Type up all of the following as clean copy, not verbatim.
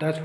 10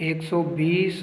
120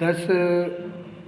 10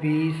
20،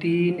3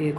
1